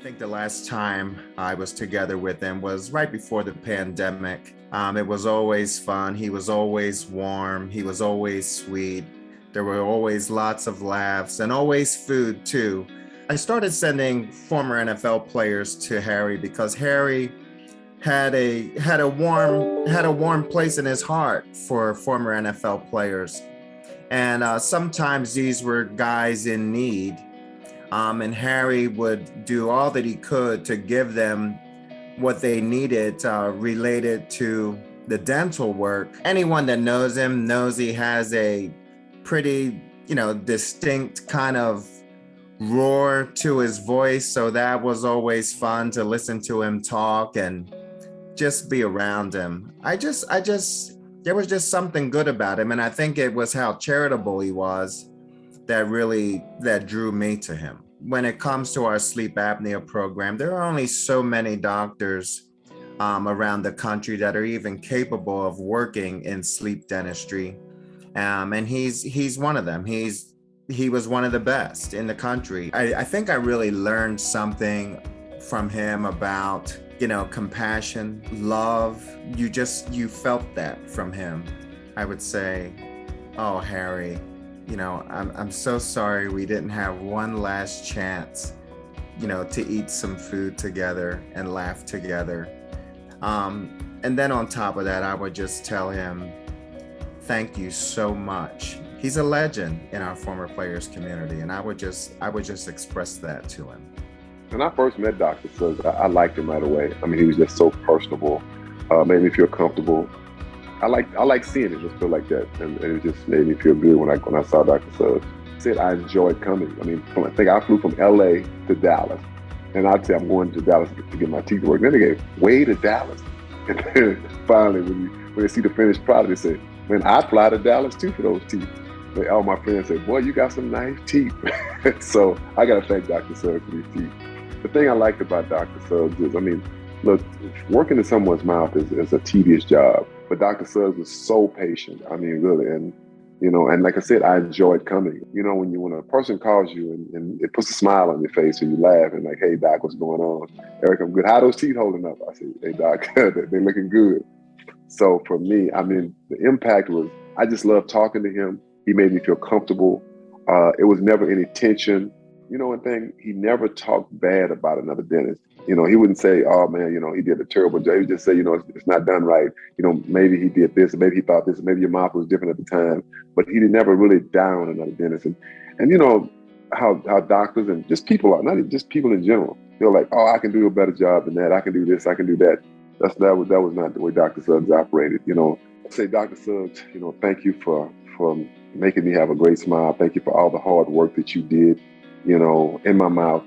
I think the last time I was together with him was right before the pandemic. It was always fun. He was always warm. He was always sweet. There were always lots of laughs and always food too. I started sending former NFL players to Harry because Harry had a warm place in his heart for former NFL players. And sometimes these were guys in need. And Harry would do all that he could to give them what they needed related to the dental work. Anyone that knows him knows he has a pretty, distinct kind of roar to his voice. So that was always fun to listen to him talk and just be around him. There was just something good about him. And I think it was how charitable he was that drew me to him. When it comes to our sleep apnea program, there are only so many doctors around the country that are even capable of working in sleep dentistry, and he's one of them. He was one of the best in the country. I think I really learned something from him about compassion, love. You felt that from him. I would say, oh, Harry, I'm so sorry we didn't have one last chance, to eat some food together and laugh together. And then on top of that, I would just tell him, thank you so much. He's a legend in our former players community, and I would just express that to him. When I first met Dr. Sugg, I liked him right away. I mean, he was just so personable, made me feel comfortable. I like seeing it, just feel like that, and it just made me feel good when I saw Dr. Sugg. Said I enjoyed coming. I mean, I think I flew from LA to Dallas, and I'd say I'm going to Dallas to get my teeth worked. Then they gave way to Dallas, and then finally when they see the finished product, they say, "Man, I'd fly to Dallas too for those teeth." All my friends say, "Boy, you got some nice teeth." So I got to thank Dr. Sugg for these teeth. The thing I liked about Dr. Sugg is, look, working in someone's mouth is a tedious job. But Dr. Suggs was so patient. I mean, really. And like I said, I enjoyed coming. When a person calls you and it puts a smile on your face and you laugh and like, "Hey, Doc, what's going on? Eric, I'm good. How are those teeth holding up?" I said, "Hey, Doc, they're looking good." So for me, the impact was, I just loved talking to him. He made me feel comfortable. It was never any tension. One thing, he never talked bad about another dentist. He wouldn't say, "Oh man, he did a terrible job." He would just say, "It's not done right. Maybe he did this, or maybe he thought this, or maybe your mouth was different at the time." But he never really down another dentist. And how doctors and just people are, not just people in general, they're like, "Oh, I can do a better job than that. I can do this, I can do that." That was not the way Dr. Suggs operated. I'd say, Dr. Suggs, thank you for making me have a great smile. Thank you for all the hard work that you did, in my mouth,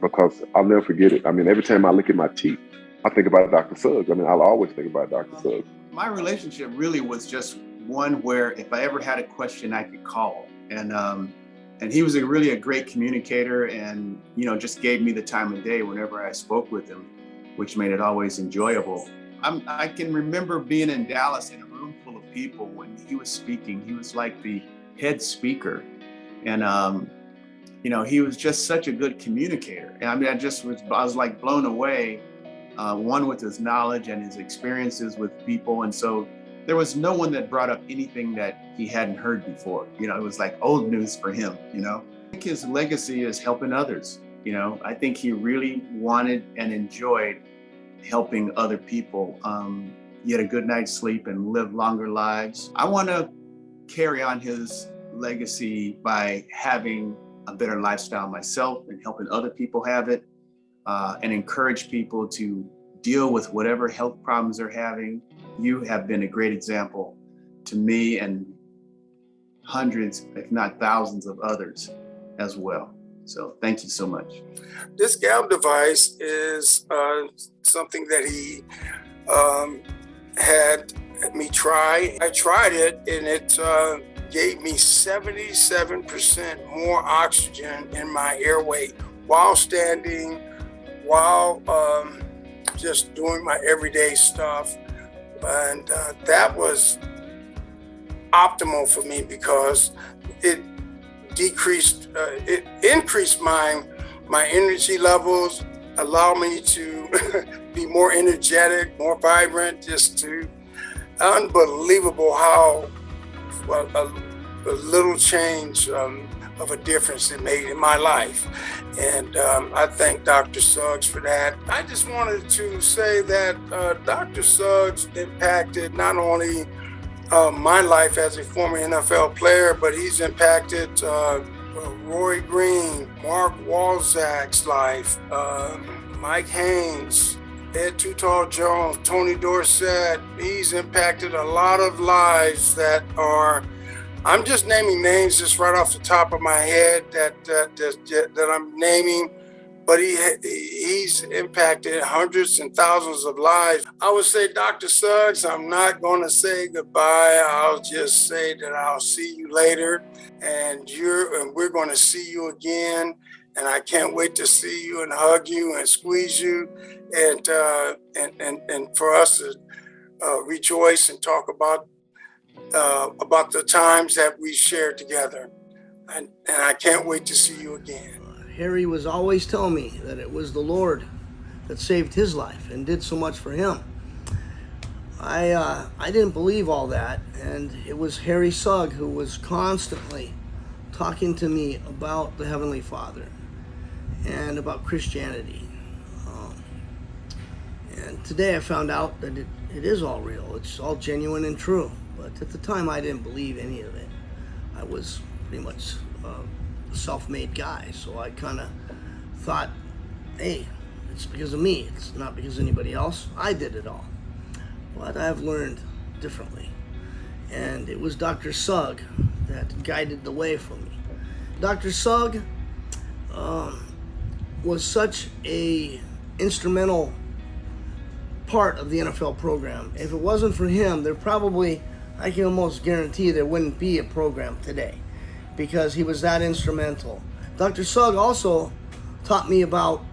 because I'll never forget it. Every time I look at my teeth, I think about Dr. Suggs. I'll always think about Dr. Suggs. My relationship really was just one where if I ever had a question, I could call. And he was really a great communicator and, just gave me the time of day whenever I spoke with him, which made it always enjoyable. I can remember being in Dallas in a room full of people when he was speaking. He was like the head speaker. And, he was just such a good communicator. And I was like blown away, one with his knowledge and his experiences with people. And so there was no one that brought up anything that he hadn't heard before. It was like old news for him, I think his legacy is helping others. I think he really wanted and enjoyed helping other people get a good night's sleep and live longer lives. I want to carry on his legacy by having a better lifestyle myself and helping other people have it, and encourage people to deal with whatever health problems they're having. You have been a great example to me and hundreds, if not thousands of others as well. So thank you so much. This gab device is something that he had me try. I tried it and it gave me 77% more oxygen in my airway while standing, while just doing my everyday stuff. And that was optimal for me because it increased my my energy levels, allow me to be more energetic, more vibrant, just to unbelievable how a little change of a difference it made in my life. And I thank Dr. Suggs for that. I just wanted to say that Dr. Suggs impacted not only my life as a former NFL player, but he's impacted Roy Green, Mark Walzak's life, Mike Haynes, Ed Too Tall Jones, Tony Dorsett. He's impacted a lot of lives that are, I'm just naming names just right off the top of my head that I'm naming, but he's impacted hundreds and thousands of lives. I would say, Dr. Suggs, I'm not going to say goodbye. I'll just say that I'll see you later, and we're going to see you again. And I can't wait to see you and hug you and squeeze you, and for us to rejoice and talk about the times that we shared together. And I can't wait to see you again. Harry was always telling me that it was the Lord that saved his life and did so much for him. I didn't believe all that, and it was Harry Sugg who was constantly talking to me about the Heavenly Father and about Christianity. And today I found out that it is all real. It's all genuine and true. But at the time I didn't believe any of it. I was pretty much a self-made guy, so I kind of thought, hey, it's because of me. It's not because of anybody else. I did it all. But I've learned differently. And it was Dr. Sugg that guided the way for me. Dr. Sugg was such a instrumental part of the NFL program. If it wasn't for him, I can almost guarantee there wouldn't be a program today, because he was that instrumental. Dr. Sugg also taught me about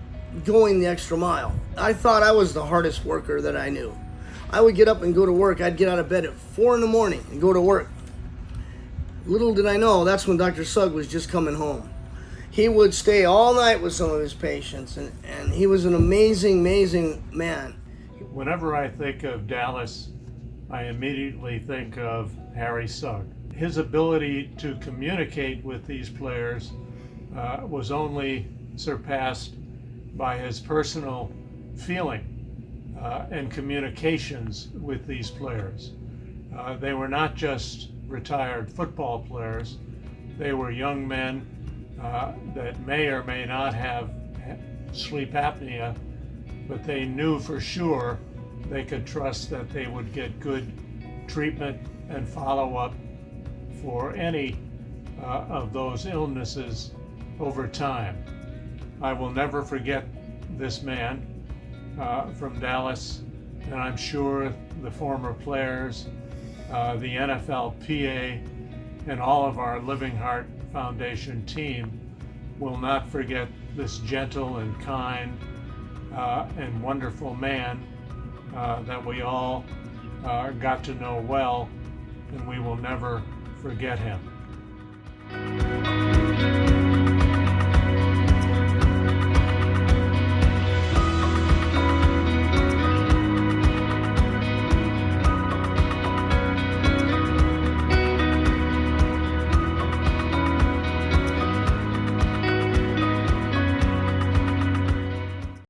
going the extra mile. I thought I was the hardest worker that I knew. I would get up and go to work. I'd get out of bed at 4 in the morning and go to work. Little did I know, that's when Dr. Sugg was just coming home. He would stay all night with some of his patients, and he was an amazing, amazing man. Whenever I think of Dallas, I immediately think of Harry Sugg. His ability to communicate with these players was only surpassed by his personal feeling and communications with these players. They were not just retired football players. They were young men that may or may not have sleep apnea, but they knew for sure they could trust that they would get good treatment and follow-up for any of those illnesses over time. I will never forget this man from Dallas, and I'm sure the former players, the NFLPA, and all of our Living Heart Foundation team will not forget this gentle and kind and wonderful man that we all got to know well, and we will never forget him.